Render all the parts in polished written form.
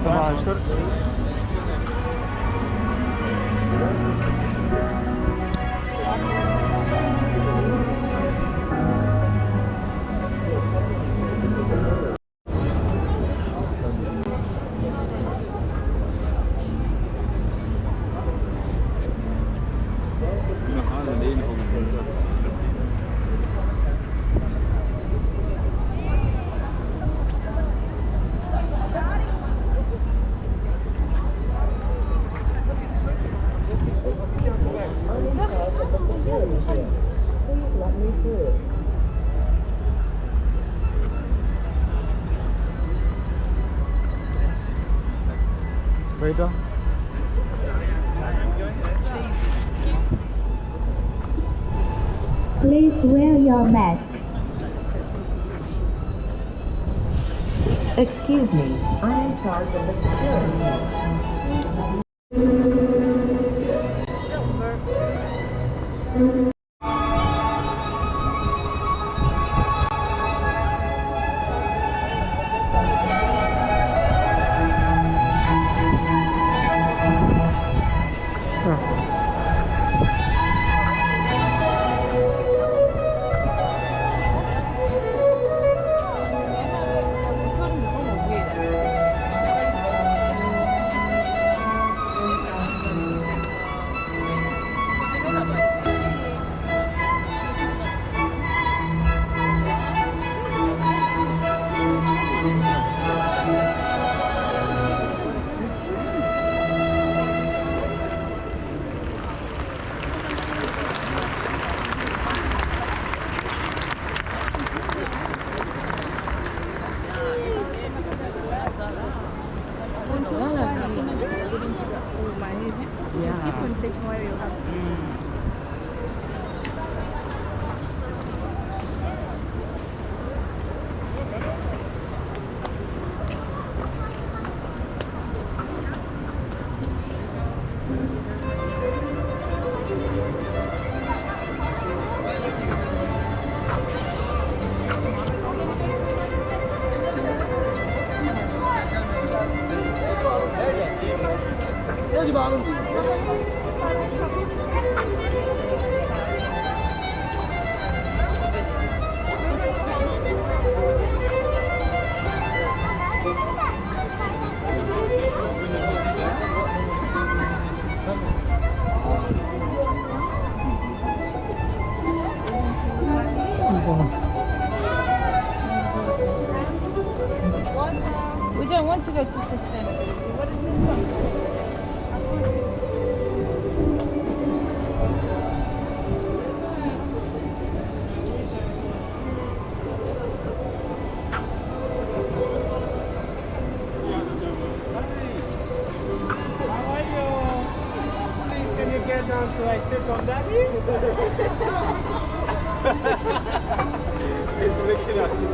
معاشر. Weiter. Please wear your mask. Excuse me, I'm in charge of the security. We don't want to go to sustainability. What is this one? How are you? Please, can you get down so I sit on that? It's looking at me.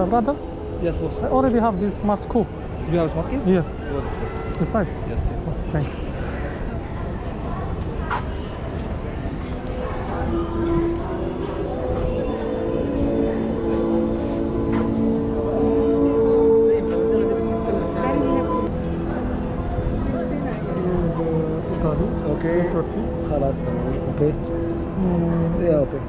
brother, Yes, boss. I already have this smart scope. You have a smart key? Yes, Go this way. this side. Yes, please. Oh, thank you. اوكي خلاص تمام اوكي يا اوكي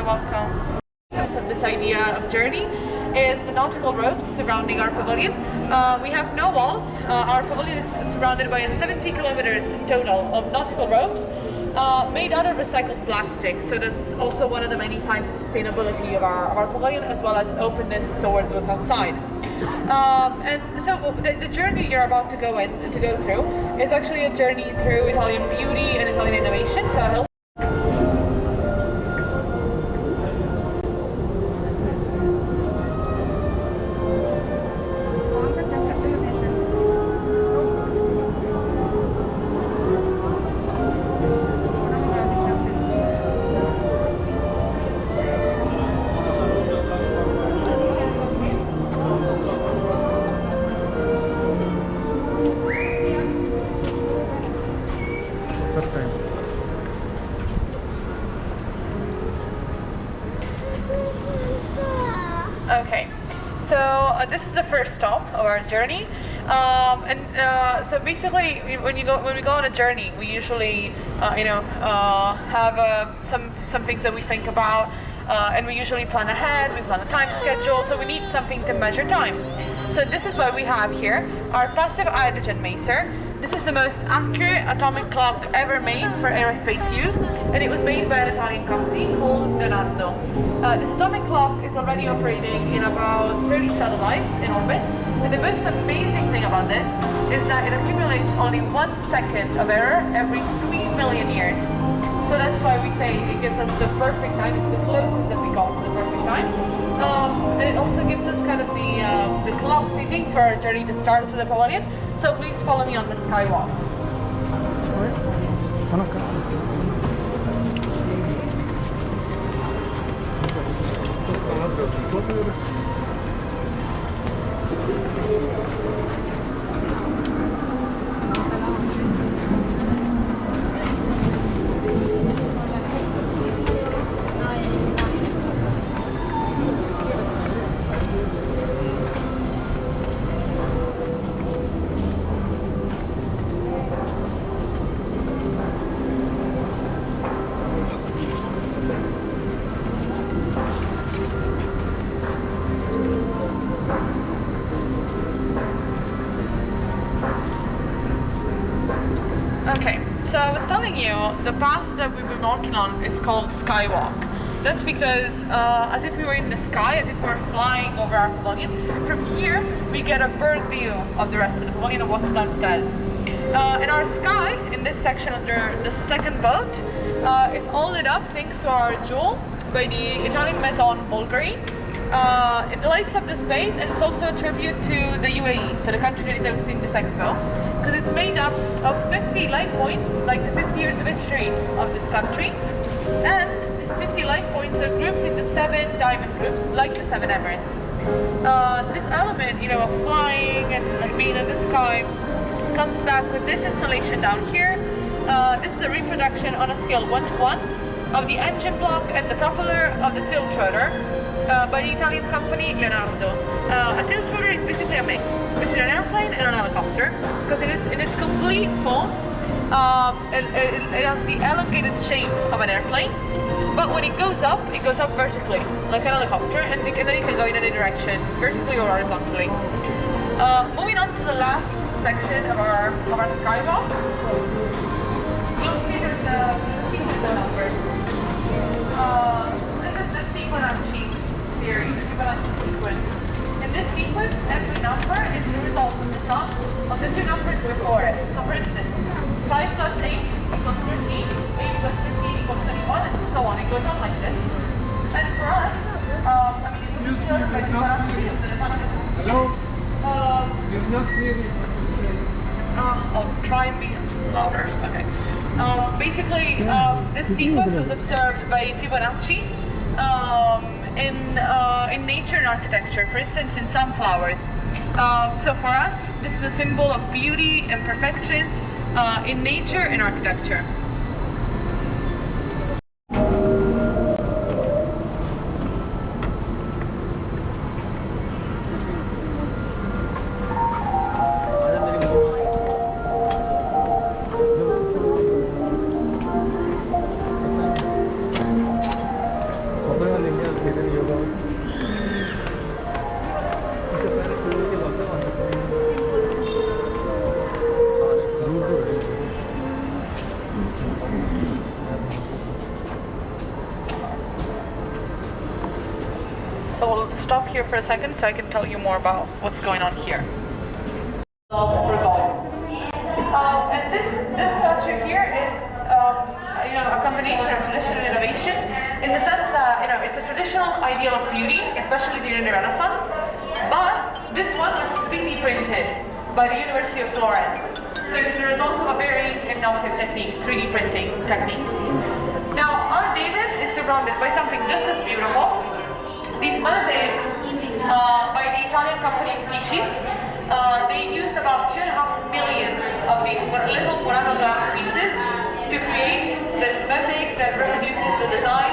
Welcome. This idea of journey is the nautical ropes surrounding our pavilion. We have no walls. Our pavilion is surrounded by 70 kilometers in total of nautical ropes made out of recycled plastic. So that's also one of the many signs of sustainability of our pavilion, as well as openness towards what's outside. And so the journey you're about to go through is actually a journey through Italian beauty and Italian innovation. So I hope First time. Okay, so this is the first stop of our journey, so basically, when we go on a journey, we usually, have some things that we think about, and we usually plan ahead. We plan a time schedule, so we need something to measure time. So this is what we have here: our passive hydrogen macer. This is the most accurate atomic clock ever made for aerospace use, and it was made by an Italian company called Leonardo. This atomic clock is already operating in about 30 satellites in orbit, and the most amazing thing about this is that it accumulates only 1 second of error every 3 million years. So that's why we say it gives us the perfect time. It's the closest that we got to the perfect time. And it also gives us kind of the clock ticking for our journey to start to the pavilion. So please follow me on the Skywalk. Okay, so I was telling you, the path that we've been walking on is called Skywalk. That's because as if we were in the sky, as if we were flying over our pavilion. From here, we get a bird view of the rest of the pavilion and what's downstairs. And our sky, in this section under the second boat, is all lit up thanks to our jewel by the Italian Maison Bulgari. It lights up the space, and it's also a tribute to the UAE, to the country that is hosting this expo, because it's made up of 50 light points, like the 50 years of history of this country, and these 50 light points are grouped into 7 diamond groups, like the 7 Emirates. This element, of flying and like being in the sky, comes back with this installation down here. This is a reproduction on a scale 1:1 of the engine block and the propeller of the tilt rotor by the Italian company Leonardo. A tilt rotor is basically a mix between an airplane and an helicopter, because in its complete form, it has the elongated shape of an airplane, but when it goes up vertically, like an helicopter, and then it can go in any direction, vertically or horizontally. Moving on to the last section of our skywalk, you'll see there's the sequence numbers. This is the Fibonacci series, the Fibonacci sequence. In this sequence, every number is the result of the sum of the two numbers before it. So for instance, 5 plus 8 equals 13, 8 plus 13 equals 21, and so on. It goes on like this. And for us, I mean, it was still like Hello? You're not hearing. I'll try and be louder. Okay. Basically, this sequence was observed by Fibonacci in nature and architecture. For instance, in sunflowers. So for us, this is a symbol of beauty and perfection in nature and architecture. So we'll stop here for a second so I can tell you more about what's going on here. And this statue here is, a combination of tradition and innovation, in the sense that it's a traditional ideal of beauty, especially during the Renaissance. But this one was 3D printed by the University of Florence. So it's the result of a very innovative technique, 3D printing technique. Now, our David is surrounded by something just as beautiful. These mosaics by the Italian company Species, they used about 2.5 million of these little Murano glass pieces to create this mosaic that reproduces the design